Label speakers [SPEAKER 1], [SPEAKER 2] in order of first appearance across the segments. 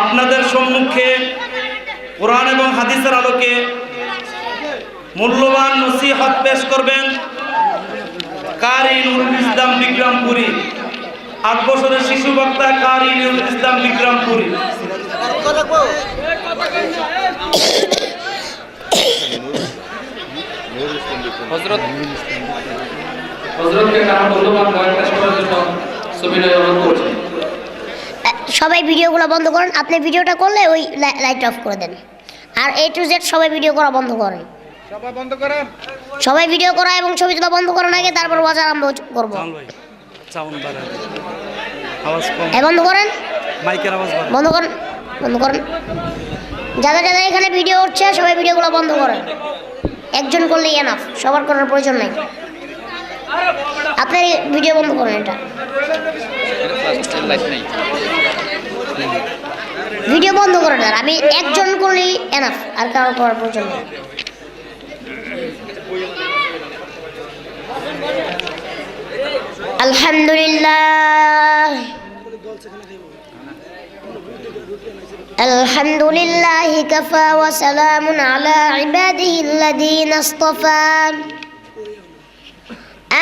[SPEAKER 1] আপনাদের সম্মুখে কোরআন এবং হাদিসের আলোকে মূল্যবান নসিহত পেশ করবেন কারি নুরুল ইসলাম বিক্রমপুরী। 8 বছরের শিশু বক্তা কারি নুরুল ইসলাম বিক্রমপুরী।
[SPEAKER 2] সবাই ভিডিওগুলো বন্ধ করেন। আপনি ভিডিওটা করলে ওই লাইট অফ করে দেন। আর A to Z সবাই ভিডিও করা বন্ধ করেন। সবাই ভিডিও করা এবং ছবি তোলা বন্ধ করার আগে তারপর ওয়াজ আরম্ভ করব। বন্ধ করেন,
[SPEAKER 1] মাইকের আওয়াজ
[SPEAKER 2] বন্ধ করেন, বন্ধ করেন। যারা যারা এখানে ভিডিও উঠছে সবাই ভিডিওগুলো বন্ধ করেন। একজন করলেই এনাফ, সবার করার প্রয়োজন নাই। আপনার ভিডিও বন্ধ করেন। এটা ভিডিও বন্ধ করেন। আর আমি একজন করলেই এনাফ, আর কারো করার প্রয়োজন নেই। আলহামদুলিল্লাহ আলহামদুলিল্লাহি কাফা ওয়া সালামুন আলা ইবাদিহিল্লাযীনা ইসতাফা।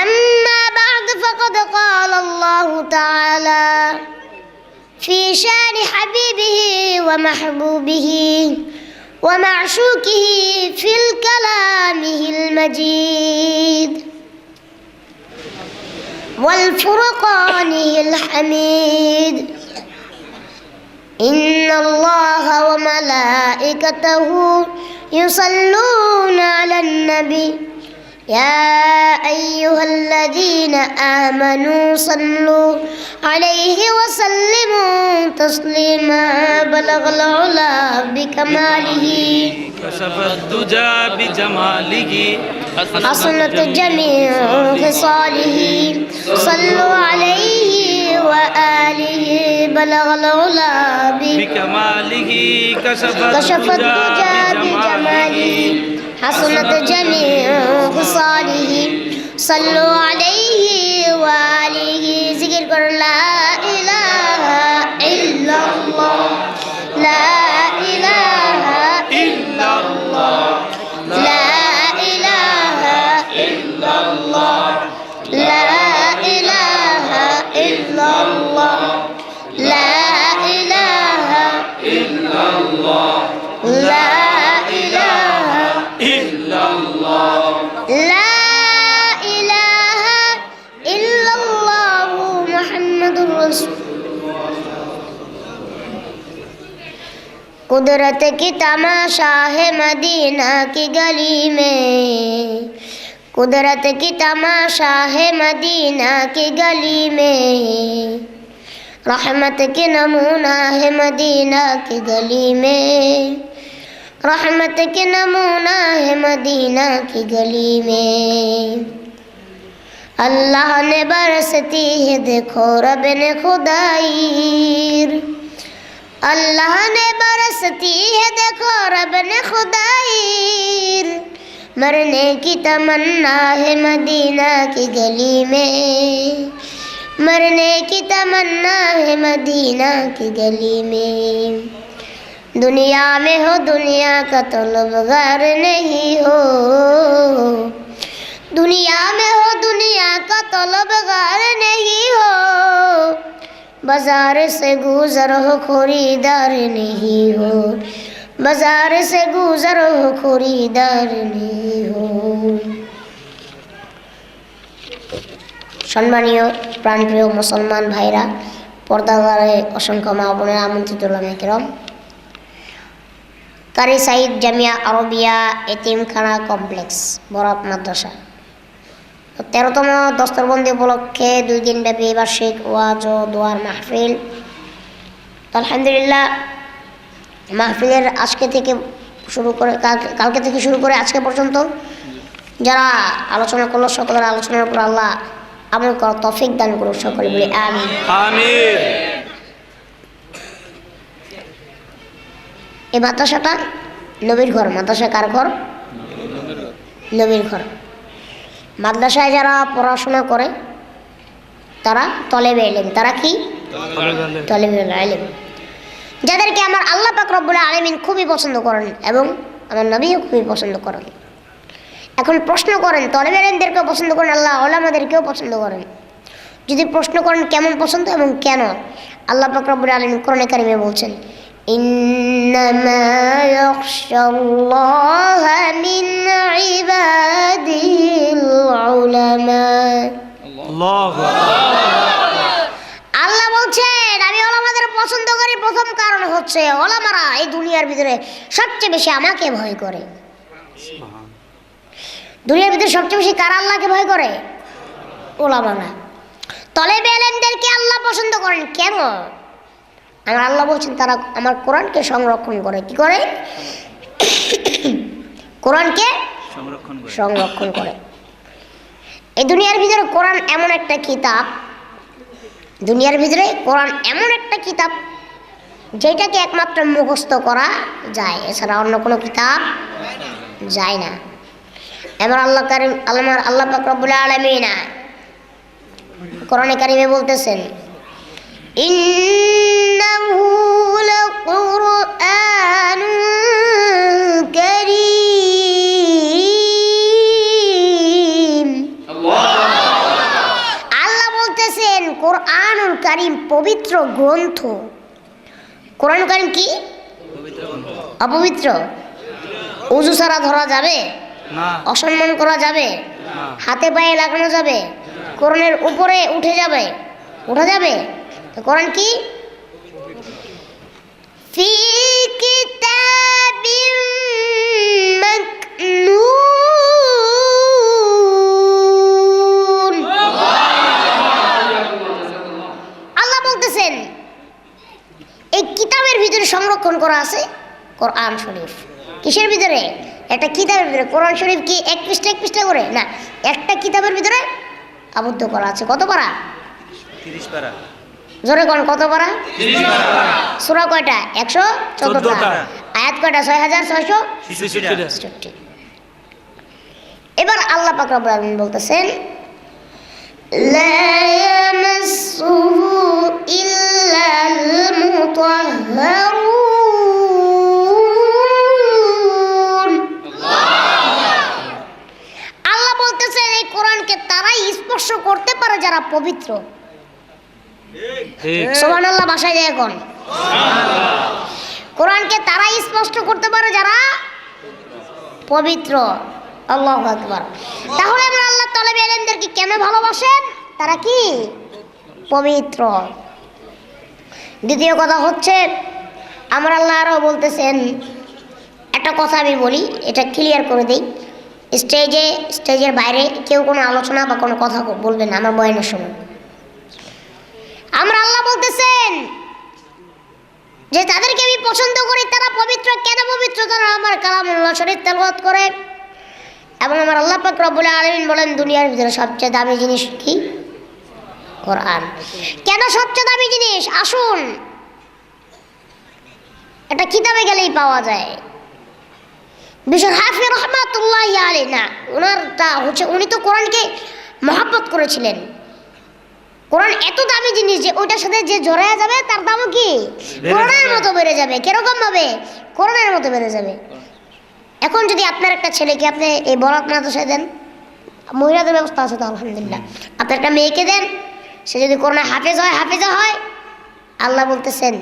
[SPEAKER 2] أما بعد فقد قال الله تعالى في شان حبيبه ومحبوبه ومعشوقه في كلامه المجيد والفرقانه الحميد. إن الله وملائكته يصلون على النبي يا أيها الذين آمنوا صلوا عليه وسلموا تسليما. بلغ العلا بكماله
[SPEAKER 1] كشف الدجى بجماله
[SPEAKER 2] حسنت جميع خصاله. صلوا عليه وآله بلغ العلا
[SPEAKER 1] بكماله كشف
[SPEAKER 2] الدجى بجماله حسنت جميع خصاله. صلوا عليه وآله. ذكر कर لا إله إلا الله لا إله إلا الله لا إله إلا الله لا إله إلا الله لا إله إلا الله لا إله إلا الله لا إله إلا الله محمد رسول. कुदरत की तमाशा है मदीना की गली में. कुदरत की तमाशा है मदीना की गली में. रहमत के नमूना है मदीना की गली में. रहमत के नमूना है मदीना की गली में. अल्लाह ने बरसती है देखो रब ने खुदाई. अल्लाह ने बरसती है देखो रब ने खुदाई. मरने की तमन्ना है मदीना की गली में. मरने की तमन्ना है मदीना की गली में. दुनिया में हो दुनिया का तलबगार नहीं हो. दुनिया में हो दुनिया का तलबगार नहीं हो. बाजार से गुजर हो खरीदार नहीं हो. बाजार से गुजर हो खरीदार नहीं हो. সম্মানীয় প্রাণপ্রিয় মুসলমান ভাইরা, পর্দাগারে অসংখ্য মা বোনেরা, আমন্ত্রিত ওলামায়ে কেরাম, কারি সাইদ জামিয়া আরবিয়া এতিমখানা কমপ্লেক্স বরাক মাদ্রাসা 13তম দস্তরবন্দি উপলক্ষে 2 দিন ব্যাপী বার্ষিক ওয়াজ ও দোয়ার মাহফিল। আলহামদুলিল্লাহ, মাহফিলের আজকে থেকে শুরু করে কালকে থেকে শুরু করে আজকে পর্যন্ত যারা আলোচনা করলো সকলের আলোচনার উপর আল্লাহ আমল করার তৌফিক দান করুন। সকলে বলি আমিন
[SPEAKER 1] আমিন।
[SPEAKER 2] এই মাদ্রাসাটা নবীর ঘর। মাদ্রাসা কার ঘর? নবীর ঘর। মাদ্রাসায় যারা পড়াশোনা করে তারা তলেবে ইলম। তারা কি? তলেবে ইলম। যাদেরকে আমার আল্লাহ পাক রব্বুল আলামিন খুবই পছন্দ করেন এবং আমার নবীও খুবই পছন্দ করেন। এখন প্রশ্ন করেন, তলেবে ইলমদেরকেও পছন্দ করেন, আল্লাহ উলামাদেরকেও পছন্দ করেন। যদি প্রশ্ন করেন কেমন পছন্দ এবং কেন, আল্লাহ পাক রব্বুল আলামিন কোরআনে কারিমে বলছেন, ইন্নামা ইয়াখশাল্লাহা মিন ইবাদিল উলামা।
[SPEAKER 1] আল্লাহু
[SPEAKER 2] আল্লাহ বলছেন আমি ওলামাদের পছন্দ করি, প্রথম কারণ হচ্ছে ওলামারা এই দুনিয়ার ভিতরে সবচেয়ে বেশি আমাকে ভয় করে। দুনিয়ার ভিতরে সবচেয়ে বেশি কারা আল্লাহকে ভয় করে? ওলামারা। তলেবে ইলমদেরকে আল্লাহ পছন্দ করেন কেন? আমার আল্লাহ বলছেন তারা আমার কোরআনকে সংরক্ষণ করে। কি করে? কোরআনকে সংরক্ষণ করে। এই দুনিয়ার ভিতরে কোরআন এমন একটা কিতাব, দুনিয়ার ভিতরে কোরআন এমন একটা কিতাব যেটাকে একমাত্র মুখস্থ করা যায়, এছাড়া অন্য কোনো কিতাব যায় না। এবার আল্লাহ কারীম আল্লাহ পাক রব্বুল আলামিন কোরআনে কারিমে বলতেছেন, ইন্নাহু লাকুরআনুন কারীম। আল্লাহ বলতেছেন কোরআনুল কারীম পবিত্র গ্রন্থ। কোরআন কারীম কি অপবিত্র? ওযু ছাড়া ধরা যাবে
[SPEAKER 1] না,
[SPEAKER 2] অসম্মান করা যাবে, হাতে পায়ে লাগানো যাবে, কোরআনের উপরে উঠা যাবে। তো কোরআন কি? ফি কিতাবিম মাকনুন। আল্লাহ বলতেছেন এই কিতাবের ভিতরে সংরক্ষণ করা আছে কোরআন শরীফ। কিসের ভিতরে? একটা কিতাবের ভিতরে। কোরআন শরীফ কি এক পৃষ্ঠা করে? না, একটা কিতাবের ভিতরে আবদ্ধ করা আছে। কত পারা?
[SPEAKER 1] 30 পারা।
[SPEAKER 2] জোরে কোন কত পারা?
[SPEAKER 1] 30 পারা।
[SPEAKER 2] সূরা কয়টা? 114টা। আয়াত কয়টা? 6666। এবার আল্লাহ পাক রব্বুল আলামিন বলতেছেন, লা ইয়ামাসসুহু ইল্লাল মুতাহহারুন। আল্লাহ বলতেছেন এই কোরআনকে তারাই স্পর্শ করতে পারে যারা পবিত্র। সুবহানাল্লাহ ভাষায় যায় এখন। কোরআনকে তারাই স্পষ্ট করতে পারে যারা পবিত্র। আল্লাহু আকবার। তাহলে আমরা আল্লাহ তলেবে ইলমদেরকে কেন ভালোবাসেন? তারা কি পবিত্র। দ্বিতীয় কথা হচ্ছে আমার আল্লাহ আরও বলতেছেন, একটা কথা আমি বলি, এটা ক্লিয়ার করে দিই। স্টেজের বাইরে কেউ কোনো আলোচনা বা কোনো কথা বলবেন না আমার বয়ানের সময়। আমরা আল্লাহ বলতেছেন যে তাদেরকে আমি পছন্দ করি, তারা পবিত্র। কেন পবিত্র? তারা আমার কালামুল্লাহ শরীফ তেলাওয়াত করে। এবং আমার আল্লাহ পাক রব্বুল আলামিন বলেন দুনিয়ার ভিতরে সবচেয়ে দামি জিনিস কি? কোরআন। কেন সবচেয়ে দামি জিনিস? আসুন, এটা কিতাবে গেলেই পাওয়া যায়। বিশ্বর হাফিজ রহমাতুল্লাহি আলাইহি না, ওনারটা হচ্ছে উনি তো কোরআনকে মহব্বত করেছিলেন। কোরআন এত দামি জিনিস যে ওইটার সাথে যে জড়ায়া যাবে তার দামও কি কোরআনের মতো বেড়ে যাবে। কিরকম ভাবে? কোরআনের মতো বেড়ে যাবে। এখন যদি আপনার একটা ছেলেকে আপনি এই বরাত মাদ্রাসায় দেন, মহিলাদের ব্যবস্থা আছে তো আলহামদুলিল্লাহ, আপনার একটা মেয়েকে দেন, সে যদি কোরআনে হাফেজা হয়, আল্লাহ বলতেছেন,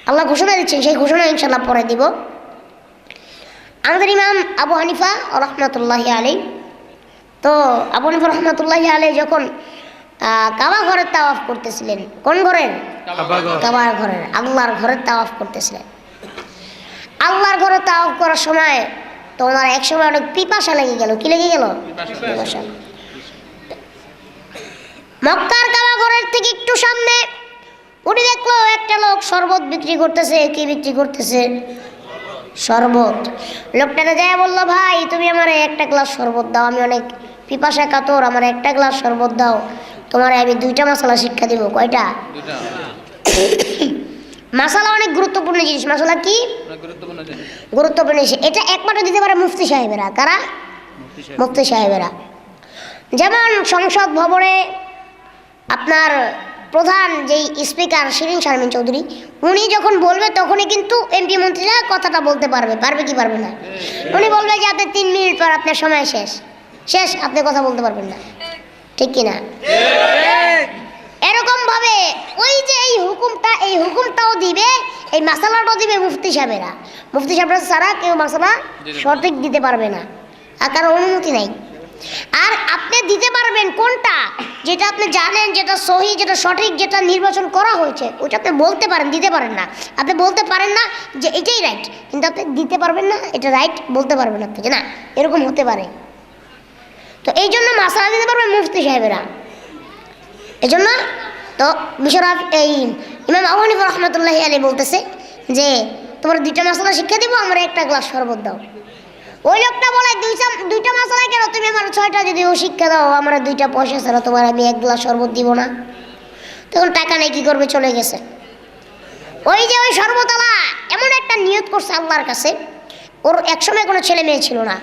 [SPEAKER 2] আল্লাহ ঘোষণা দিচ্ছেন, সেই ঘোষণা ইনশাল্লাহ পরে দিব। আমাদের ইমাম আবু হানিফা রহমতুল্লাহি আলাইহি, তো আবু হানিফা রহমতুল্লাহি আলাইহি যখন কাবা ঘরের তাওয়াফ করতেছিলেন, কোন ঘরের? কাবার ঘরের, আল্লাহর ঘরের তাওয়াফ করতেছিলেন। আল্লাহর ঘরে তাওয়াফ করার সময় তো ওনার এক সময় অনেক পিপাসা লেগে গেল। কি লেগে গেল? পিপাসা। মক্কার কাবা ঘরের থেকে একটু সামনে উনি দেখলো একটা লোক শরবত বিক্রি করতেছে। কি বিক্রি করতেছে? শরবত। লোকটাকে যায় বললো, ভাই তুমি আমার একটা গ্লাস শরবত দাও, আমি অনেক পিপাসা কাতর, আমার একটা গ্লাস শরবত দাও, তোমার আমি 2টা মশলা শিক্ষা দিব। কয়টা? মশলা অনেক গুরুত্বপূর্ণ জিনিস। মশলা কি গুরুত্বপূর্ণ জিনিস? এটা একমাত্র দিতে পারে মুফতি সাহেবেরা। কারা? মুফতি সাহেবেরা। যেমন সংসদ ভবনে আপনার প্রধান যেই স্পিকার শিরিন শারমিন চৌধুরী, উনি যখন বলবে তখনই কিন্তু এমপি মন্ত্রীরা কথাটা বলতে পারবে। পারবে কি পারবে না? উনি বলবে যে আপনি 3 মিনিট পর আপনার সময় শেষ, আপনি কথা বলতে পারবেন না, ঠিক কিনা? এরকম ভাবে ওই যে এই হুকুমটাও দিবে, এই মাসালাটাও দিবে মুফতি সাহেবেরা। মুফতি সাহেবরা ছাড়া কেউ মাসালা সঠিক দিতে পারবে না, আর কারো অনুমতি নাই। আর আপনি দিতে পারবেন কোনটা, যেটা আপনি জানেন, যেটা সহি, যেটা সঠিক, যেটা নির্বাচন করা হয়েছে, ওটা আপনি বলতে পারেন, দিতে পারেন না। আপনি বলতে পারেন না যে এটাই রাইট, কিন্তু আপনি দিতে পারবেন না এটা রাইট, বলতে পারবেন না, ঠিক না? এরকম হতে পারে। তো এই জন্য মাসালা দিতে পারবেন মুফতি সাহেবেরা। এই জন্য তো মিশরাফ এই ইমাম আবু হানিফা রহমতুল্লাহি আলাইহি বলতেছে যে তোমার 2টা মাসালা শিক্ষা দিব, আমার 1টা গ্লাস শরবত দাও। ওই লোকটা বলে 2টা মাসালা কেন, তুমি আমার 6টা যদি ও শিক্ষা দাও, আমার 2টা পয়সা ছাড়া তোমার আমি 1 গ্লাস শরবত দিব না। তখন টাকা নেই, কি করবে, চলে গেছে। ওই যে ওই শরবতওয়ালা এমন একটা নিয়ত করছে আল্লাহর কাছে, ওর একসময় কোনো ছেলে মেয়ে ছিল না,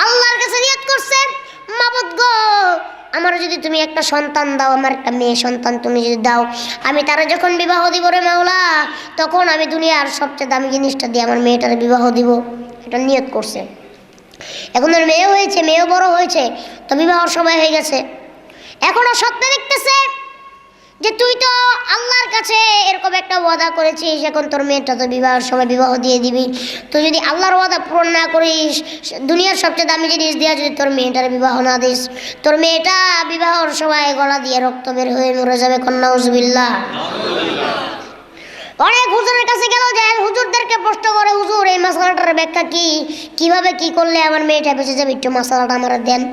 [SPEAKER 2] আল্লাহর কাছে নিয়ত করছে, মাবুদ গো আমার যদি তুমি একটা সন্তান দাও, আমার একটা মেয়ে সন্তান তুমি যদি দাও, আমি তারা যখন বিবাহ দিব রে মাওলা, তখন আমি দুনিয়ার সবচেয়ে দামি জিনিসটা দিয়ে আমার মেয়েটার বিবাহ দিব। এটা নিয়ত করছে। এখন ওর মেয়ে হয়েছে, মেয়েও বড় হয়েছে, তো বিবাহর সময় হয়ে গেছে। এখনও স্বপ্নে দেখতেছে যে তুই তো আল্লাহর কাছে এরকম একটা ওয়াদা করেছিস, এখন তোর মেয়েটা তো বিবাহের সময় বিবাহ দিয়ে দিবি। তো যদি আল্লাহর ওয়াদা পূরণ না করিস, দুনিয়ার সবচেয়ে দামি জিনিস দিয়ে যদি তোর মেয়েটার বিবাহ না দিস, তোর মেয়েটা বিবাহর সময় গলা দিয়ে রক্ত বের হয়ে মরে যাবে। নাউজুবিল্লাহ। অনেক হুজুরের কাছে গেল, যায় হুজুরদেরকে প্রশ্ন করে, হুজুর এই মাসালাটার ব্যাখ্যা কি, কিভাবে কি করলে আমার মেয়েটা বেঁচে যাবে, একটু মাসালাটা আমার দেন।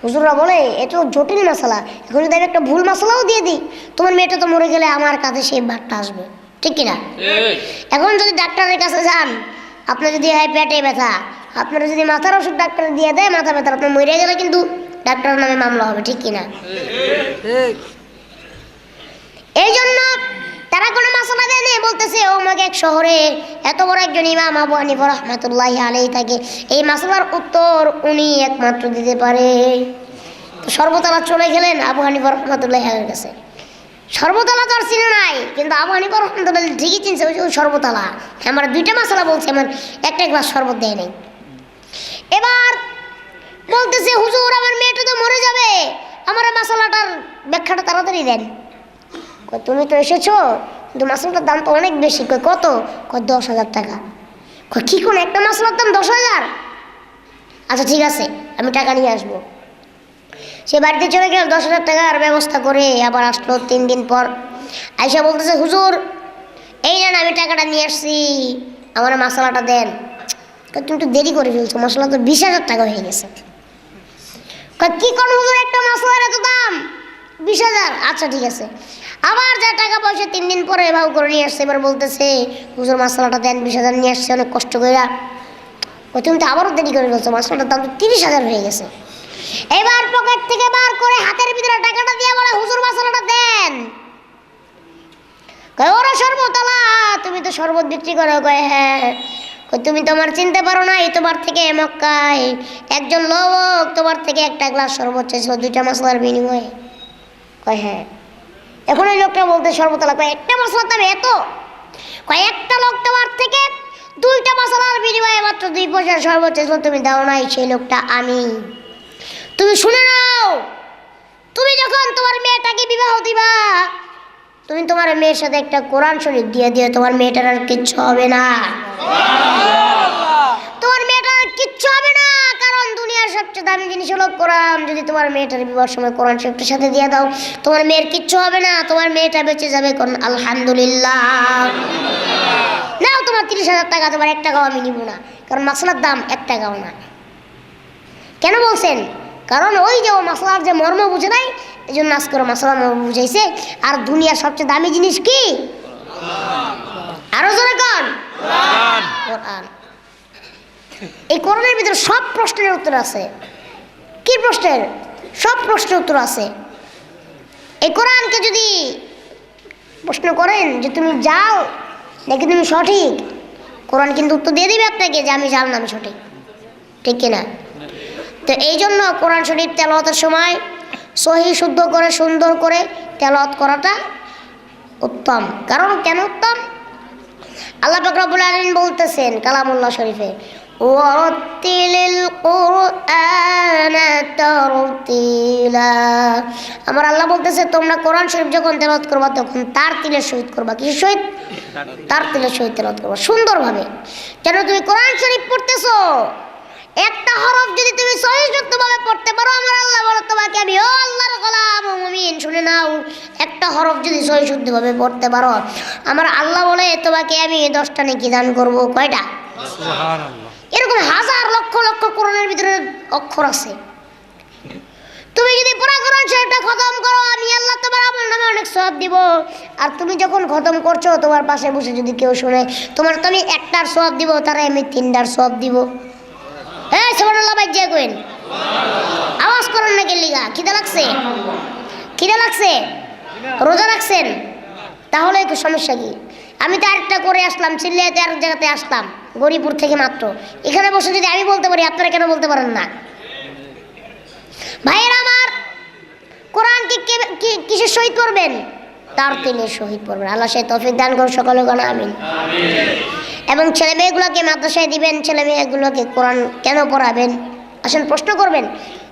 [SPEAKER 2] হুজুররা বলে এ তো জটিল মশলা, এখন যদি আমি একটা ভুল মশলাও দিয়ে দিই, তোমার মেয়েটা তো মরে গেলে আমার কাছে সেই বারটা আসবে, ঠিক কিনা? এখন যদি ডাক্তারের কাছে যান, আপনার যদি হয় পেটে ব্যথা, আপনারা যদি মাথার ওষুধ ডাক্তার দিয়ে দেয় মাথা ব্যথা, আপনার মরে গেলে কিন্তু ডাক্তারের নামে মামলা হবে, ঠিক কিনা? এই জন্য তারা কোনো মশলা দেয় না, বলতেছে ও আমাকে এক শহরে এত বড় একজন ইমাম আবু হানিফা রহমতুল্লাহি আলাইহি থাকে, এই মশলার উত্তর উনি একমাত্র দিতে পারে। তো সর্বতলা চলে গেলেন আবু হানিফা রহমতুল্লাহি আলাইহির কাছে। সর্বতলা তো আর চিনে নাই, কিন্তু আবু হানিফা রহমতুল্লাহি ঠিকই চিনছে, ওই সর্বতলা। আমার 2টা মশলা বলছে, আমার 1টা গ্লাস শরবত দেয় নাই। এবার বলতেছে হুজুর আমার মেয়েটা তো মরে যাবে, আমার মশলাটার ব্যাখ্যাটা তাড়াতাড়ি দেন। তুমি তো এসেছো, কিন্তু মশলাটার দাম তো অনেক বেশি। কত? 10,000 টাকা। কি কোন একটা মশলার দাম 10,000? আচ্ছা ঠিক আছে, আমি টাকা নিয়ে আসবো। সে বাড়িতে চলে গেল, 10,000 টাকার ব্যবস্থা করে আবার আসলো 3 দিন পর। আইসা বলতেছে হুজুর এই নেন আমি টাকাটা নিয়ে আসছি, আমার মশলাটা দেন। তুমি একটু দেরি করে ফেলছো, মশলা তো 20,000 টাকা হয়ে গেছে। কি কোন হুজুর একটা মশলার এত দাম? 20,000। আচ্ছা ঠিক আছে। আবার যা টাকা পয়সা 3 দিন পরে এভাবে করে নিয়ে আসছে। এবার বলতেছে হুজুর মশলাটা দেন, 20,000 নিয়ে আসছে অনেক কষ্ট করে। তুমি তো আবারও দেরি করে ফেলছো, মশলাটার দাম তো 30,000 হয়ে গেছে। এবার পকেট থেকে বার করে হাতের ভিতরে টাকাটা দিয়ে বলে হুজুর মশলাটা দেন। ওরা সর্বতলা, তুমি তো শরবত বিক্রি করো? হ্যাঁ। তুমি তোমার চিনতে পারো না, এই তোমার থেকে মক্কায় একজন লোক তোমার থেকে 1টা গ্লাস শরবত চেয়েছিল 2টা মশলার বিনিময়ে। হ্যাঁ। এখন ওই লোকটা বলতে সর্বতলা, 1টা মশলার দাম এত? একটা লোক তোমার থেকে 2টা মশলার বিনিময়ে মাত্র 2 পয়সার শরবত চেয়েছিল, তুমি দাও নাই, সেই লোকটা আমি। তুমি শুনে নাও, তুমি যখন তোমার মেয়েটাকে বিবাহ দিবা, তুমি তোমার মেয়ের সাথে একটা কোরআন শরীফ দিয়ে দিও, তোমার মেয়েটার আর কিচ্ছু হবে না। তোমার মেয়েটার আর কিচ্ছু হবে না, কারণ দুনিয়ার সবচেয়ে দামি জিনিস হলো কোরআন। যদি তোমার মেয়েটার বিবাহের সময় কোরআন শরীফটার সাথে দিয়ে দাও, তোমার মেয়ের কিচ্ছু হবে না, তোমার মেয়েটা বেঁচে যাবে। কোন আলহামদুলিল্লাহ। নাও তোমার 30,000 টাকা, তোমার 1 টাকাও আমি নিব না, কারণ মশলার দাম 1 টাকাও না। কেন বলছেন? কারণ ওই যে ও মশলার যে মর্ম বুঝে নাই, এই জন্য আজ করে মশলার মর্ম বুঝাইছে। আর দুনিয়ার সবচেয়ে দামি জিনিস কি? আরো জোরে কোন? কোরআন। এই কোরআনের ভিতরে সব প্রশ্নের উত্তর আছে। কি প্রশ্নের? সব প্রশ্নের উত্তর আছে। এই কোরআনকে যদি প্রশ্ন করেন যে তুমি যাও নাকি তুমি সঠিক, কোরআন কিন্তু উত্তর দিয়ে দিবে আপনাকে যে আমি জাল না, আমি সঠিক, ঠিক কিনা? তো এই জন্য কোরআন শরীফ তেলাওয়াতের সময় সহি শুদ্ধ করে সুন্দর করে তেলাওয়াত করাটা উত্তম। কারণ কেন উত্তম? আল্লাহ পাক রব্বুল আলামিন বলতেছেন কালামুল্লাহ শরীফে, ওয়ারাত্তিলিল কুরআনা তারতিলা। আমার আল্লাহ বলতেছে তোমরা কোরআন শরীফ যখন তেলাওয়াত করবা তখন তার তিলের সহিত করবা। কিসের সহিত? তার তিলের সহিত তেলাওয়াত করবা সুন্দরভাবে। কেন? তুমি কোরআন শরীফ পড়তেছো, একটা হরফ যদি তুমি সহিষ্ণুভাবে পড়তে পারো, আমার আল্লাহ বলে তোমাকে আমি, ও আল্লাহর গোলাম ও মুমিন শুনে নাও, একটা হরফ যদি সহিষ্ণুভাবে পড়তে পারো, আমার আল্লাহ বলে তোমাকে আমি 10টা নেকি দান করব। কয়টা? সুবহানাল্লাহ। এরকম হাজার লক্ষ লক্ষ কোরআনের ভিতরে অক্ষর আছে। তুমি যদি পুরো কোরআন শরীফটা খতম করো, আমি আল্লাহ তোমার আমল নামে অনেক সওয়াব দিব। আর তুমি যখন খতম করছো, তোমার পাশে বসে যদি কেউ শুনে, তোমার তো আমি 1টার সওয়াব দিব, তারা আমি 3টার সওয়াব দিব। হ্যাঁ সুবহানাল্লাহ ভাই যে কইন আওয়াজ করেন না গেলিগা। খিদা লাগছে? খিদা লাগছে? রোজা রাখছেন? তাহলে একটু সমস্যা কি? আমি তো আরেকটা করে আসলাম, চিল্লাইতে আরেক জায়গাতে আসলাম, গরিপুর থেকে মাত্র। এখানে বসে যদি আমি বলতে পারি, আপনারা কেন বলতে পারেন না? ভাইয়েরা আমার, কোরআন কিসের শহীদ পড়বেন? তার তিলের শহীদ পড়বেন। আল্লাহ সে তৌফিক দান করুন সকলে গণ আমিন। এবং ছেলে মেয়েগুলোকে মাদ্রাসায় দিবেন, ছেলে মেয়েগুলোকে কোরআন কেন পড়াবেন? আসলে প্রশ্ন করবেন,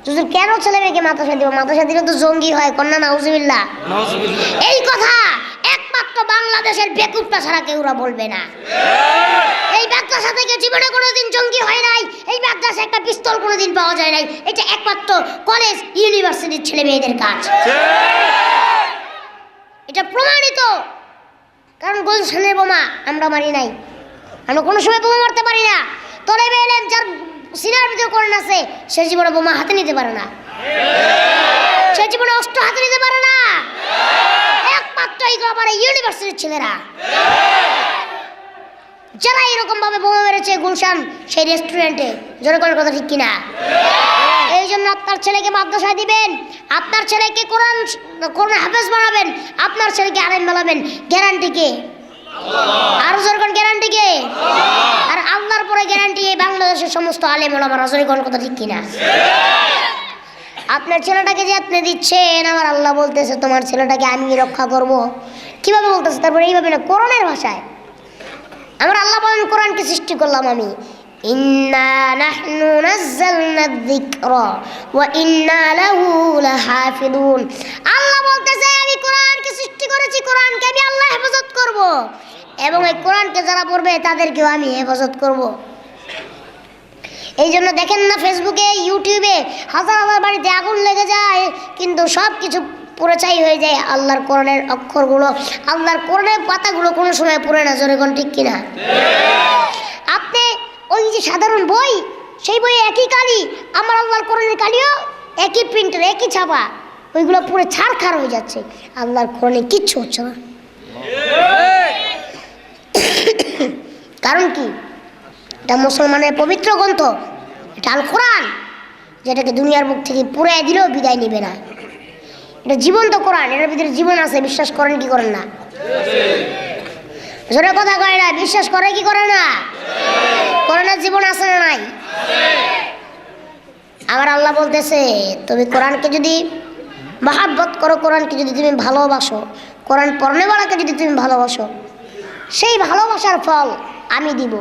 [SPEAKER 2] হুজুর কেন ছেলে মেয়েকে মাদ্রাসায় দিব? মাদ্রাসা দিলে তো জঙ্গি হয়, কন্যা নাউজুবিল্লাহ। এই কথা একমাত্র বাংলাদেশের বেকুবটা ছাড়া কেউ বলবে না। এই মাদ্রাসা থেকে জীবনে কোনোদিন জঙ্গি হয় নাই, এই মাদ্রাসা একটা পিস্তল কোনোদিন পাওয়া যায় নাই। এটা একমাত্র কলেজ ইউনিভার্সিটির ছেলে মেয়েদের কাজ, এটা প্রমাণিত। কারণ গুলশানের বোমা আমরা মারি নাই, আমরা কোনো সময় বোমা মারতে পারি না। তলেবে এলেম যার সিনার ভিতরে কোরআন আছে, সে জীবনে বোমা হাতে নিতে পারে না, সে জীবনে অস্ত্র হাতে নিতে পারে না। একমাত্র এইগুলো পারে ইউনিভার্সিটির ছেলেরা, যারা এরকম ভাবে বোমা মেরেছে গুলশান সেই রেস্টুরেন্টে। জোরে করার কথা ঠিক কিনা? এই জন্য আপনার ছেলেকে মাদ্রাসায় দিবেন, আপনার ছেলেকে কোরআন হাফেজ বানাবেন, আপনার ছেলেকে আলেম বানাবেন। গ্যারান্টি কে? আর যখন গ্যারান্টি কে? আর আল্লাহর পরে গ্যারান্টি এই বাংলাদেশের সমস্ত আলেম ওলামারা। জোরে করার কথা ঠিক কিনা? আপনার ছেলেটাকে যে আপনি দিচ্ছেন, আমার আল্লাহ বলতেছে তোমার ছেলেটাকে আমি রক্ষা করব। কিভাবে বলতেছে? তারপরে এইভাবে না, কোরআনের ভাষায়। আমার আল্লাহ বলেন কোরআনকে সৃষ্টি করলাম আমি, ইন্না নাহনু নাযালনা যিকরা ওয়া ইন্না লাহু লাহাফিজুন। আল্লাহ বলতেছে আমি কোরআনকে সৃষ্টি করেছি, কোরআনকে আমি আল্লাহ হেফাজত করব, এবং এই কোরআনকে যারা পড়বে তাদেরকেও আমি হেফাজত করব। এই জন্য দেখেন না ফেসবুকে ইউটিউবে হাজার হাজার বাড়িতে আগুন লেগে যায়, কিন্তু সব কিছু পুরো চাই হয়ে যায়। আল্লাহর কোরআনের অক্ষরগুলো, আল্লাহর কোরআনের পাতাগুলো কোনো সময় পুরে না। জোরে কোন ঠিক কিনা? আপনি ওই যে সাধারণ বই, সেই বইয়ে একই কালি, আমার আল্লাহর কোরআনের কালিও একই প্রিন্টের, একই ছাপা, ওইগুলো পুরো ছারখার হয়ে যাচ্ছে। আল্লাহর কোরআনে কিচ্ছু হচ্ছে না। কারণ কি? এটা মুসলমানের পবিত্র গ্রন্থ, এটা আল কোরআন, যেটাকে দুনিয়ার বুক থেকে পুরাই দিলেও বিদায় নিবে না। এটা জীবন্ত কোরআন, এটার ভিতরে জীবন আছে। বিশ্বাস করেন কি করেন না? জোরে কথা কয় না, বিশ্বাস করে কি করে না? কোরআনের জীবন আছে না নাই? আমার আল্লাহ বলতেছে তুমি কোরআনকে যদি মহাব্বত করো, কোরআনকে যদি তুমি ভালোবাসো, কোরআন পড়নেওয়ালাকে যদি তুমি ভালোবাসো, সেই ভালোবাসার ফল আমি দিব।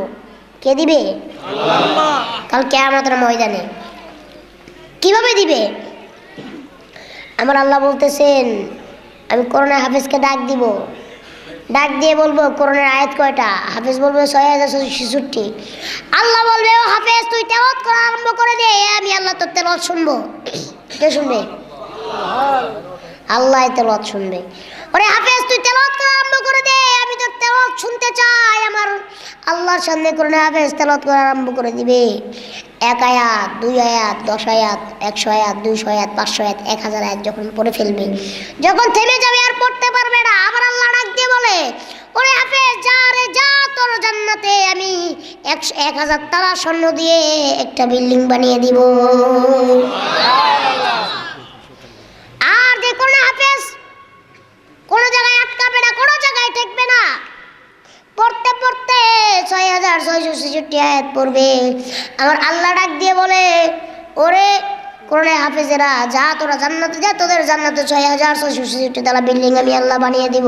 [SPEAKER 2] কে দিবে? কাল কিয়ামতের ময়দানে। কিভাবে দিবে? আমার আল্লাহ বলতেছেন আমি কোরআনের হাফেজকে ডাক দিব, ডাক দিয়ে বলবো কোরআনের আয়াত কয়টা? হাফেজ বলবে ৬০৬৬। আল্লাহ বলবে ও হাফেজ তুই তেলাওয়াত করা আরম্ভ করে দে, আমি আল্লাহ তোর তেলাওয়াত শুনবো। কে শুনবে? আল্লাহ তেলাওয়াত শুনবে। ওরে হাফেজ তুই তেলাওয়াত করা আরম্ভ করে দে, আমি তোর তেলাওয়াত শুনতে চাই। আমার আল্লাহর সামনে কোরআনের হাফেজ তেলাওয়াত করা আরম্ভ করে দিবে। 1 আয়াত, 2 আয়াত, 10 আয়াত, 100 আয়াত, 200 আয়াত, 500 আয়াত, 1000 আয়াত যখন পড়ে ফেলবে, যখন থেমে যাবে আর পড়তে পারবে না, আবার আল্লাহ ডাক দিয়ে বলে ওরে হাফেজ যা রে যা, তোর জান্নাতে আমি 1000 তারা স্বর্ণ দিয়ে একটা বিল্ডিং বানিয়ে দিব। আর যে কোন হাফেজ কোন জায়গায় আটকাবে না, কোন জায়গায় ঠেকবে না, পড়তে পড়তে ৬০৬৬ আয়াত পড়বে। আমার আল্লাহ ডাক দিয়ে বলে ওরে কোরআনের হাফেজেরা যা তোরা জান্নাতে যা, তোদের জান্নাতে ৬০৬৬ তালা বিল্ডিং আমি আল্লাহ বানিয়ে দিব।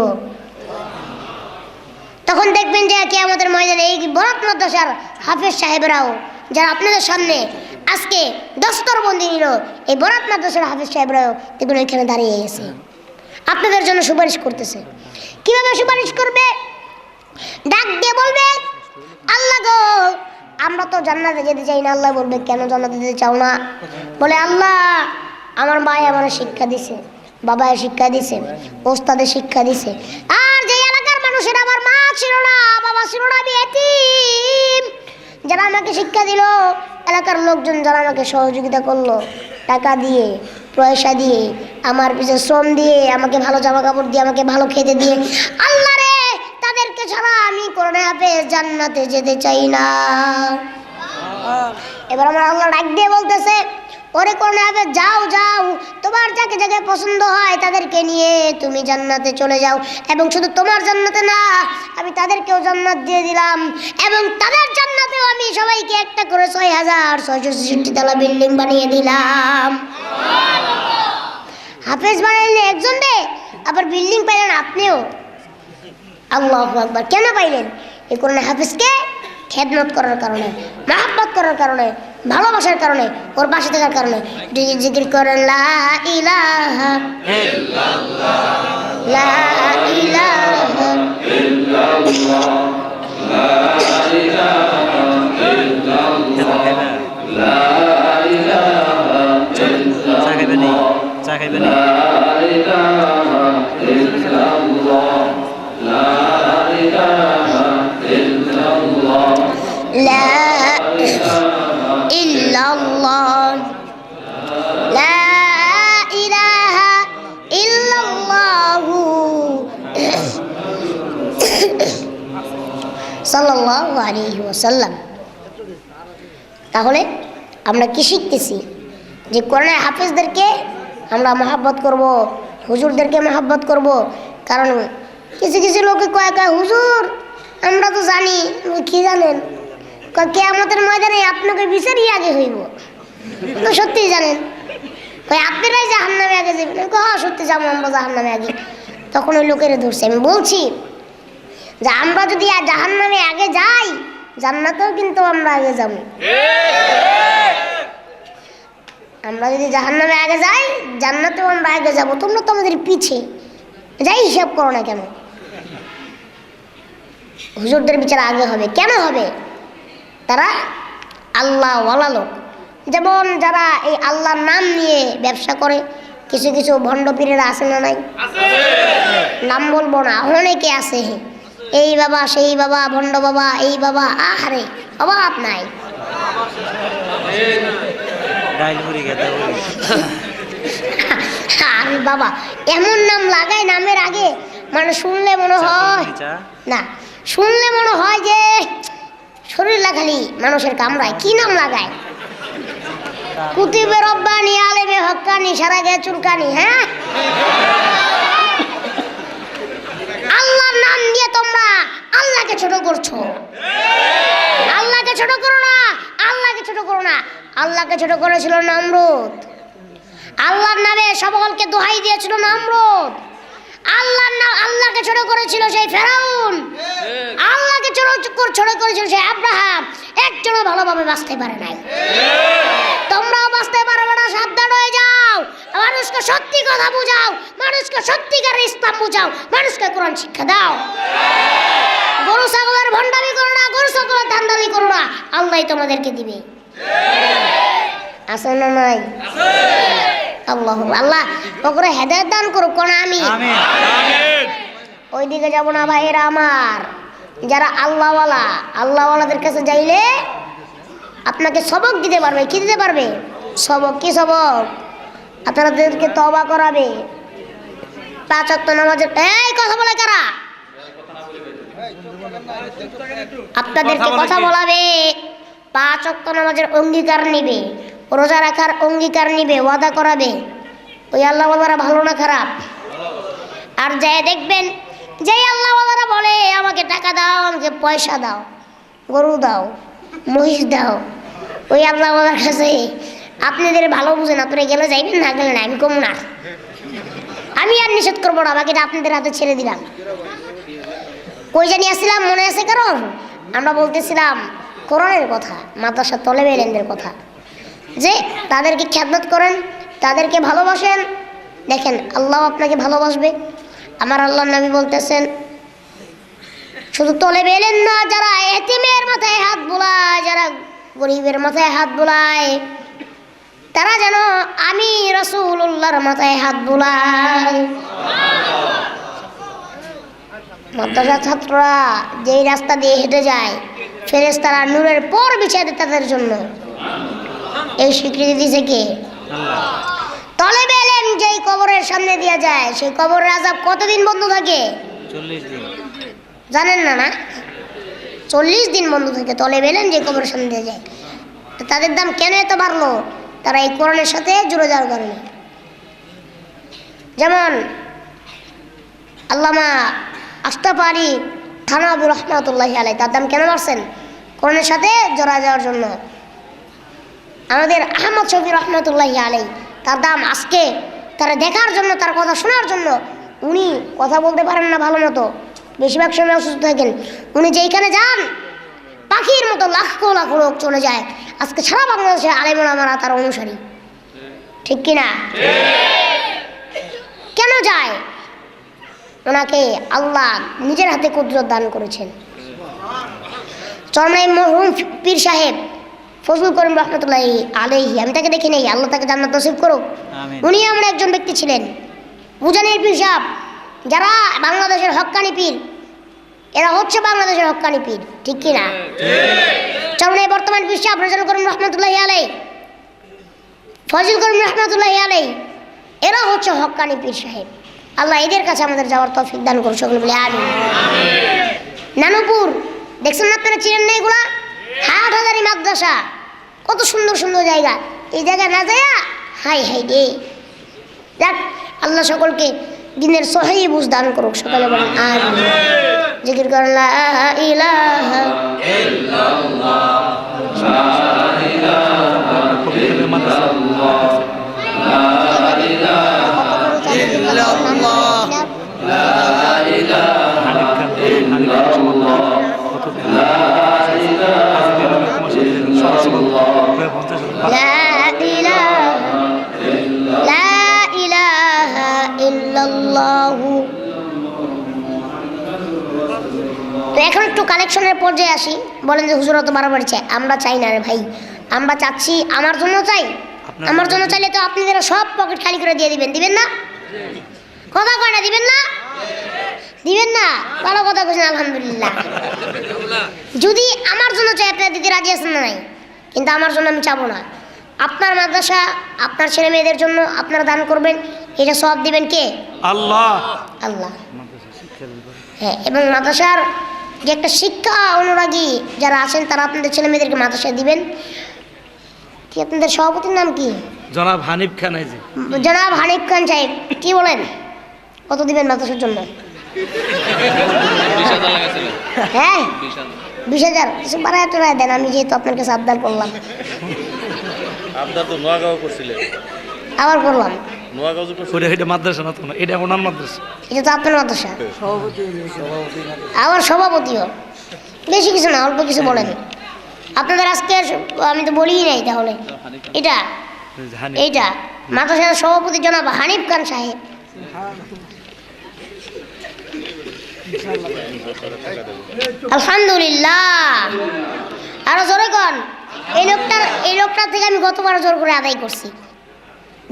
[SPEAKER 2] তখন দেখবেন যে কিয়ামতের ময়দানে এই বরাত মাদ্রাসার হাফেজ সাহেবরাও যারা আপনাদের সামনে আজকে দস্তরবন্দি নিল, এই বরাত মাদ্রাসার হাফেজ সাহেবরাও দেখুন এখানে দাঁড়িয়ে গেছে, আপনাদের জন্য সুপারিশ করতেছে। কিভাবে সুপারিশ করবে? ডাক দিয়ে বলবে, আল্লাহ গো আমরা তো জান্নাতে যেতে চাই না। আল্লাহ বলবে, কেন জান্নাতে যেতে চাও না? বলে, আল্লাহ আমার মায়ে আমার শিক্ষা দিছে, বাবায় শিক্ষা দিছে, ওস্তাদের শিক্ষা দিছে, আর যে এলাকার মানুষের আমার মা ছিল না, বাবা ছিল না, আমি এতিম, যারা আমাকে শিক্ষা দিল, এলাকার লোকজন যারা আমাকে সহযোগিতা করলো, টাকা দিয়ে পয়সা দিয়ে আমার পিছনে শ্রম দিয়ে আমাকে ভালো জামা কাপড় দিয়ে আমাকে ভালো খেতে দিয়ে, আল্লাহ রে তাদেরকে ছাড়া আমি কোরআনে হাফেজ জান্নাতে যেতে চাই না। এবার আমার আল্লাহ ডাক দিয়ে বলতেছে, ওরে কোরআনে হাফেজ যাও যাও, তোমার যাকে যাকে পছন্দ হয় তাদেরকে নিয়ে তুমি জান্নাতে চলে যাও, এবং শুধু তোমার জান্নাতে না আমি তাদেরকেও জান্নাত দিয়ে দিলাম, এবং তাদের জান্নাতেও আমি সবাইকে একটা করে ৬,৬৬৬ তলা বিল্ডিং বানিয়ে দিলাম। হাফেজ বানাইলেন একজন রে, আবার বিল্ডিং পাইলেন আপনিও। আল্লাহু আকবার। কেন পাইলেন? এই কোরআনে হাফেজকে খেদমত করার কারণে, মহব্বত করার কারণে, ভালোবাসার কারণে, ওর পাশে থাকার কারণে। জিকির করেন লা ইলাহা ইল্লাল্লাহ, লা ইলাহা ইল্লাল্লাহ, লা ইলাহা ইল্লাল্লাহ, লা ইলাহা ইল্লাল্লাহ, লা ইলাহা ইল্লাল্লাহ, লা ইলাহা ইল্লাল্লাহ, লা ইল্লাল্লাহ, লা ইলাহা ইল্লাল্লাহু সাল্লাল্লাহু আলাইহি ওয়াসাল্লাম। তাহলে আমরা কি শিখতেছি? যে কোরআনের হাফেজদেরকে আমরা মহব্বত করব, হুজুরদেরকে মহব্বত করব। কারণ কিছু কিছু লোকে কয় কয় হুজুর আমরা তো জানি। কি জানেন? কিয়ামতের ময়দানে আপনাকে বিচারই আগে হইব। তো সত্যিই জানেন? কয় আপনারাই জাহান্নামে আগে যাবেন। হ্যাঁ সত্যি যাবো আমরা জাহান্নামে আগে। তখন ওই লোকেরা ধরছে। আমি বলছি যে আমরা যদি জাহান্নামে আগে যাই, জান্নাতেও কিন্তু আমরা আগে যাব। আমরা যদি জাহান্নামে আগে যাই, জান্নাতেও আমরা আগে যাব। তোমরা তো আমাদের পিছে, যাই হিসাব করো না কেন। হুজুরদের বিচার আগে হবে। কেন হবে? তারা আল্লাহ ওয়ালা লোক। যেমন যারা এই আল্লাহর নাম নিয়ে ব্যবসা করে, কিছু কিছু ভণ্ড পীরেরা আছে না নাই? নাম বলবো না, অনেকে আছে। এই বাবা সেই বাবা, ভণ্ড বাবা, এই বাবা, আহারে অভাব নাই। আরে বাবা এমন নাম লাগায়, নামের আগে মানে শুনলে মনে হয় না, শুনলে মনে হয় যে শরীর লাগালি মানুষের কামড়ায়। কি নাম লাগায়? কুতুবে রব্বানি, আলেমে হক্কানি, সারা গে চুলকানি। হ্যাঁ, আল্লাহর নাম দিয়ে তোমরা আল্লাহকে ছোট করছো। আল্লাহকে ছোট করো না, আল্লাহকে ছোট করো না। আল্লাহকে ছোট করেছিল নমরুদ। আল্লাহর নামে সকলকে দোহাই দিয়েছিল নমরুদ। আল্লাহর নাম আল্লাহকে ছোট করেছিল সেই ফেরাউন। আল্লাহকে ছোট করেছিল সেই আব্রাহাম। একজনও ভালোভাবে বাঁচতে পারে নাই। তোমরাও বাঁচতে পারবে না, সাবধান হয়ে যাও। মানুষকে সত্যি কথা বুঝাও, মানুষকে সত্যিকারের ইসলাম বুঝাও, মানুষকে কোরআন শিক্ষা দাও। গরু ছাগলের ভণ্ডামি করো না, গরু ছাগলের ধান্দামি করো না। আল্লাহ তোমাদেরকে দিবে। আছে না নাই? আল্লাহ আল্লাহ ওকে হেদায়েত দান করুক। কোন আমি ওইদিকে যাব না ভাইয়েরা আমার। যারা আল্লাহওয়ালা, আল্লাহওয়ালাদের কাছে যাইলে আপনাকে সবক দিতে পারবে। কি দিতে পারবে? সবক। কি সবক? আপনাদেরকে তওবা করাবে। 5 ওয়াক্ত নামাজের, এই কথা বলে কারা? আপনাদেরকে কথা বলাবে। 5 ওয়াক্ত নামাজের অঙ্গীকার নিবে, রোজা রাখার অঙ্গীকার নিবে, ওয়াদা করাবে। ওই আল্লাহওয়ালারা ভালো না খারাপ? আর যাই দেখবেন যে আল্লাহওয়ালারা বলে আমাকে টাকা দাও, আমাকে পয়সা দাও, গরু দাও, মহিষ দাও, ওই আল্লাহওয়ালার কাছে আপনাদের ভালো বুঝেন, আপনারা গেলে যাইবেন, না গেলে না। আমি কম না, আমি আর নিষেধ করবো না, বাকিটা আপনাদের হাতে ছেড়ে দিলাম। কই জানি আসছিলাম, মনে আছে কারণ আমরা বলতেছিলাম কোরআনের কথা, মাদ্রাসা তলেবে এলেমদের কথা, যে তাদেরকে খেদমত করেন, তাদেরকে ভালোবাসেন। দেখেন আল্লাহ আপনাকে ভালোবাসবে। আমার আল্লাহর নবী বলতেছেন শুধু তলেবে এলেম না, যারা এতিমের মাথায় হাত বোলায়, যারা গরিবের মাথায় হাত বোলায়, তারা যেন আমি রাসূলুল্লাহর মাথায় হাত বোলায়। মাদ্রাসা ছাত্ররা যেই রাস্তা দিয়ে হেঁটে যায়, ফেরেশতারা নূরের পর বিছিয়ে দেয় তাদের জন্য। এই স্বীকৃতি দিয়েছে কে? তলেবে এলেম যেই কবরের সামনে দিয়ে যায়, সেই কবরের আযাব কতদিন বন্ধ থাকে?
[SPEAKER 1] 40 দিন।
[SPEAKER 2] জানেন না? না, 40 দিন বন্ধ থাকে তলেবে এলেম যে কবরের সামনে দিয়ে যায়। তো তাদের দাম কেন এত বাড়লো? তারা এই কোরআনের সাথে জুড়ে যাওয়ার কারণে। যেমন আল্লামা আশরাফ আলী থানভী রহমাতুল্লাহি আলাইহি, তার দাম কেন বাড়ছেন? কোরআনের সাথে জড়া যাওয়ার জন্য। আমাদের আহমদ শফি রহমাতুল্লাহি আলাইহি, তার দাম আজকে তারা দেখার জন্য, তার কথা শোনার জন্য। উনি কথা বলতে পারেন না ভালো মতো, বেশিরভাগ সময় অসুস্থ থাকেন। উনি যেইখানে যান পাখির মতো লাখো লাখো লোক চলে যায়। আজকে সারা বাংলাদেশে আলেম ওলামারা তার অনুসারী, ঠিক কিনা? কেন যায়? ওনাকে আল্লাহ নিজের হাতে কুদরত দান করেছেন। চরমনাই মরহুম পীর সাহেব ফজলুল করিম রহমতুল্লাহি আলাইহি, আমি তাকে দেখি নেই, আল্লাহ তাকে জান্নাত নসিব করুক। উনি এমন একজন ব্যক্তি ছিলেন, উজানির পীর সাহেব, যারা বাংলাদেশের হক্কানি পীর, এরা হচ্ছে বাংলাদেশের হক্কানি পীর, ঠিক কিনা? চরমনাই বর্তমান পীর সাহেব ফজলুল করিম রহমতুল্লাহি আলাইহি, ফজলুল করিম রহমতুল্লাহি আলাইহি, এরা হচ্ছে হক্কানি পীর সাহেব। আল্লাহ এদের কাছে আমাদের যাওয়ার তৌফিক দান করুন, সকলে বলে আমিন। নানুপুর দেখছেন না আপনারা, চিনেন না এগুলা? হাটহাজারী মাদ্রাসা, কত সুন্দর সুন্দর জায়গা। এই জায়গায় না যায় হাই হাই রে। যাক, আল্লাহ সকলকে দিনের সহিহ বুঝ দান করুক, সকলে বলেন আমিন। জিকির করেন লা ইলাহা ইল্লাল্লাহ, লা ইলাহা ইল্লাল্লাহ, লা ইলাহা ইল্লাল্লাহ, লা ইলাহা ইল্লাল্লাহ, লা ইলাহা ইল্লাল্লাহ। তো এখন একটু কালেকশনের পর্যায়ে আসি। বলেন যে হুজুর অত বাড়াবাড়ি চাই। আমরা চাই না রে ভাই, আমরা চাচ্ছি আমার জন্য চাই। আমার জন্য চাইলে তো আপনারা সব পকেট খালি করে দিয়ে দিবেন, দিবেন না? কথা কয় না, দিবেন না? দিবেন না? ভালো কথা বলছেন, আলহামদুলিল্লাহ। যদি আমার জন্য চাই, আপনারা দিতে রাজি আছেন না? নাই, কিন্তু আমার জন্য আমি চাবো না। আপনার মাদ্রাসা, আপনার ছেলে মেয়েদের জন্য আপনারা দান করবেন, এটা সব দিবেন কে? আল্লাহ। আল্লাহ, হ্যাঁ। এবং মাদ্রাসার যে একটা শিক্ষা অনুরাগী যারা আছেন, তারা আপনাদের ছেলে মেয়েদেরকে মাদ্রাসায় দিবেন। কি আপনাদের সভাপতির নাম কি?
[SPEAKER 1] জনাব হানিফ খান।
[SPEAKER 2] জনাব হানিফ খান সাহেব, কি বলেন, কত দিবেন মাদ্রাসার জন্য? হ্যাঁ, 20,000। কিছু বাড়ায় টাড়ায় দেন, আমি যেহেতু আপনার কাছে আবদার করলাম।
[SPEAKER 3] আবদার তো নোয়াগাঁও করছিলেন,
[SPEAKER 2] আবার করলাম।
[SPEAKER 3] নোয়াগাঁও
[SPEAKER 1] এটা মাদ্রাসা না, তো না, এটা ওনার মাদ্রাসা।
[SPEAKER 2] এটা তো আপনার মাদ্রাসা, আবার সভাপতিও। বেশি কিছু না, অল্প কিছু বলেন। আপনাদের আজকে আমি তো বলিই নাই, তাহলে এটা এইটা মাদ্রাসার সভাপতি জনাব হানিফ খান সাহেব। আলহামদুলিল্লাহ, আরো জোরে কন। এই লোকটার থেকে আমি গতবার জোর করে আদায় করছি।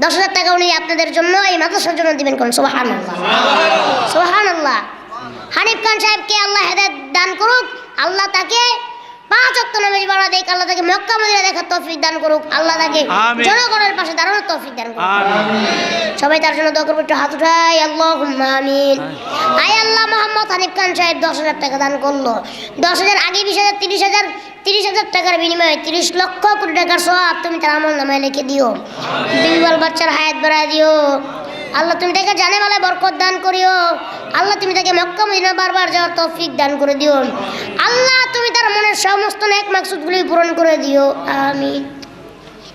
[SPEAKER 2] 10,000 টাকা উনি আপনাদের জন্য, এই মাদ্রাসার জন্য দিবেন। কোন সুবহানাল্লাহ, সুবহানাল্লাহ। হানিফ খান সাহেবকে আল্লাহ হেদায়েত দান করুক। আল্লাহ তাকে 5 ওয়াক্ত নামাজ পড়া দেখ, আল্লাহ তাকে মক্কা মদিনা দেখার তৌফিক দান করুক। আল্লাহ তাকে জনগণের পাশে দাঁড়ানোর তৌফিক দান করুক। সবাই তার জন্য দোয়া করবে, একটু হাত উঠাই, আল্লাহুম্মা আমিন। আয় আল্লাহ, মোহাম্মদ হানিফ খান সাহেব 10,000 টাকা দান করলো। 10,000 আগে 20,000, 30,000 টাকার বিনিময়ে 30 লক্ষ কোটি টাকার সওয়াব তুমি তার আমল নামায় লিখে দিও। বিবি বাল বাচ্চার হায়াত বাড়ায় দিও। আল্লাহ তুমি তাকে জানে মালে বরকত দান করিও। আল্লাহ তুমি তাকে মক্কা মদিনা বারবার যাওয়ার তৌফিক দান করে দিও। আল্লাহ তুমি তার মনের সমস্ত নেক মাকসুদগুলি পূরণ করে দিও, আমিন।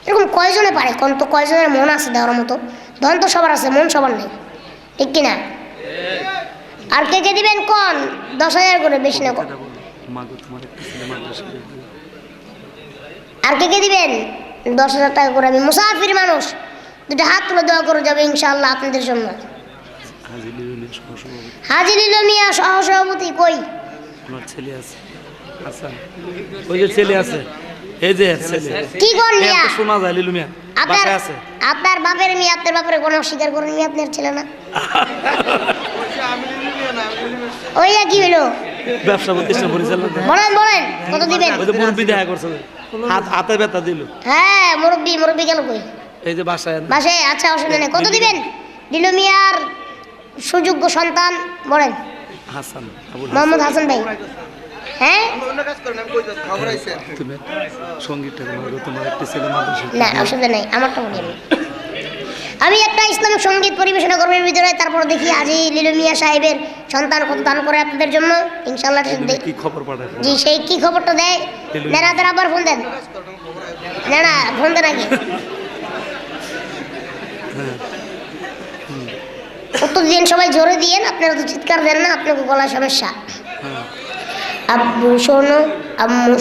[SPEAKER 2] এরকম কয়জনে পারে কোন? তো কয়জনের মন আছে দেওয়ার মতো? ধন তো সবার আছে, মন সবার নেই, ঠিক কিনা? আর কে কে দিবেন কোন 10,000 করে, বেশি না কম। আর কে কে দিবেন 10,000 টাকা করে? আমি মুসাফির মানুষ, দুটো হাত তুলে দোয়া করে যাবে ইনশাআল্লাহ আপনাদের জন্য। হাজি লিলু মিয়া সহসভাপতি কই?
[SPEAKER 4] ছেলে আছে, আচ্ছা ওই যে ছেলে আছে, এই যে ছেলে
[SPEAKER 2] কি কোন মিয়া?
[SPEAKER 4] শোনা যায় লিলু মিয়া
[SPEAKER 2] আপনার
[SPEAKER 4] বাসায় আছে।
[SPEAKER 2] আপনার বাপের মিয়া, আপনার বাপের কোনো অস্বীকার করেন মিয়া, আপনার ছেলে না? ওই কি হলো?
[SPEAKER 4] ব্যবসা প্রতিষ্ঠান পরিচালনা।
[SPEAKER 2] বলেন বলেন কত দিবেন?
[SPEAKER 4] ওই যে মুরব্বী দেখা করছে, হাতে ব্যথা দিল।
[SPEAKER 2] হ্যাঁ মুরব্বী গেল কই?
[SPEAKER 4] এই যে বাসায়
[SPEAKER 2] বাসায়। আচ্ছা অসুবিধা নেই। কত দিবেন? লিলু মিয়ার সুযোগ্য সন্তান বলেন।
[SPEAKER 4] হাসান,
[SPEAKER 2] মোহাম্মদ হাসান ভাই। হ্যাঁ
[SPEAKER 4] তুমি সঙ্গীতটা তোমার একটি ছেলে মাদ্রাসা।
[SPEAKER 2] না অসুবিধা নেই, আমারটা বলি আমি একটা ইসলামিক সঙ্গীত পরিবেশনা করবো এর ভিতরে, তারপর দেখি আজি লিলু মিয়া সাহেবের সন্তান কত দান করে আপনাদের জন্য ইনশাআল্লাহ।
[SPEAKER 4] কি খবর পাঠায়?
[SPEAKER 2] জি সেই কি খবরটা দেয়? নেনাদের আবার ফোন দেন, নেনা ফোন দেন আগে। উত্তর দিন সবাই জোরে দিয়েন, আপনারা তো চিৎকার দেন না, আপনাকে গলার সমস্যা। আব্বু শোনো, আম্মু